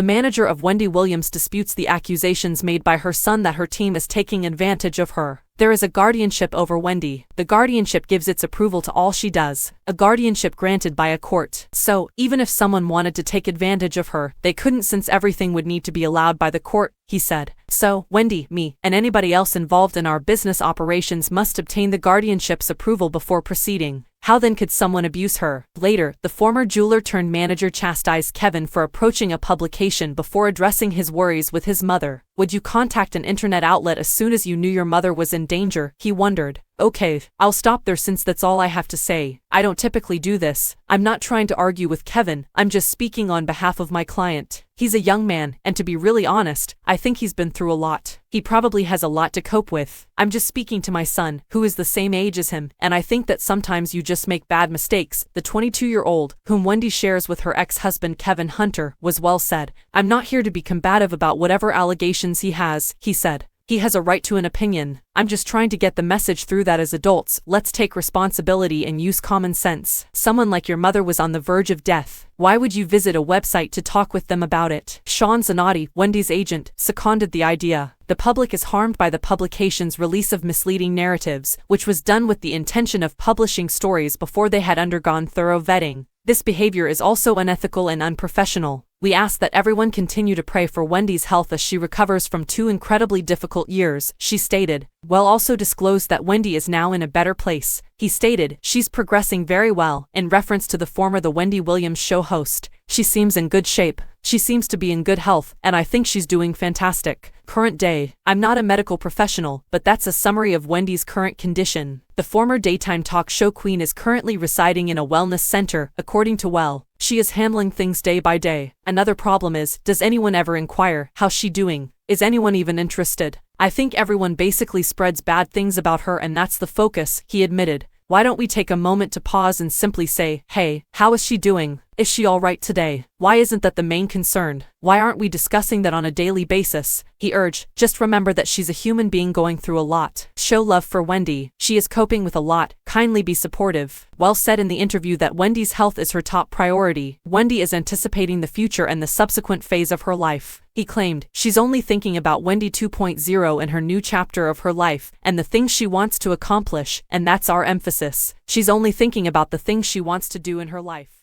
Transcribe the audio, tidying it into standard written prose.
The manager of Wendy Williams disputes the accusations made by her son that her team is taking advantage of her. There is a guardianship over Wendy. The guardianship gives its approval to all she does, a guardianship granted by a court. So, even if someone wanted to take advantage of her, they couldn't since everything would need to be allowed by the court, he said. So, Wendy, me, and anybody else involved in our business operations must obtain the guardianship's approval before proceeding. How then could someone abuse her? Later, the former jeweler-turned-manager chastised Kevin for approaching a publication before addressing his worries with his mother. Would you contact an internet outlet as soon as you knew your mother was in danger? He wondered. Okay, I'll stop there since that's all I have to say. I don't typically do this. I'm not trying to argue with Kevin, I'm just speaking on behalf of my client. He's a young man, and to be really honest, I think he's been through a lot. He probably has a lot to cope with. I'm just speaking to my son, who is the same age as him, and I think that sometimes you just make bad mistakes. The 22-year-old, whom Wendy shares with her ex-husband Kevin Hunter, was well said. I'm not here to be combative about whatever allegations he has, he said. He has a right to an opinion. I'm just trying to get the message through that as adults, let's take responsibility and use common sense. Someone like your mother was on the verge of death. Why would you visit a website to talk with them about it? Sean Zanotti, Wendy's agent, seconded the idea. The public is harmed by the publication's release of misleading narratives, which was done with the intention of publishing stories before they had undergone thorough vetting. This behavior is also unethical and unprofessional. We ask that everyone continue to pray for Wendy's health as she recovers from 2 incredibly difficult years, she stated. Well, also disclosed that Wendy is now in a better place. He stated, she's progressing very well, in reference to the former The Wendy Williams Show host. She seems in good shape. She seems to be in good health, and I think she's doing fantastic. Current day. I'm not a medical professional, but that's a summary of Wendy's current condition. The former daytime talk show queen is currently residing in a wellness center, according to Well. She is handling things day by day. Another problem is, does anyone ever inquire, how's she doing? Is anyone even interested? I think everyone basically spreads bad things about her and that's the focus, he admitted. Why don't we take a moment to pause and simply say, hey, how is she doing? Is she all right today? Why isn't that the main concern? Why aren't we discussing that on a daily basis? He urged, just remember that she's a human being going through a lot. Show love for Wendy. She is coping with a lot. Kindly be supportive. Well said in the interview that Wendy's health is her top priority. Wendy is anticipating the future and the subsequent phase of her life. He claimed, she's only thinking about Wendy 2.0 and her new chapter of her life, and the things she wants to accomplish, and that's our emphasis. She's only thinking about the things she wants to do in her life.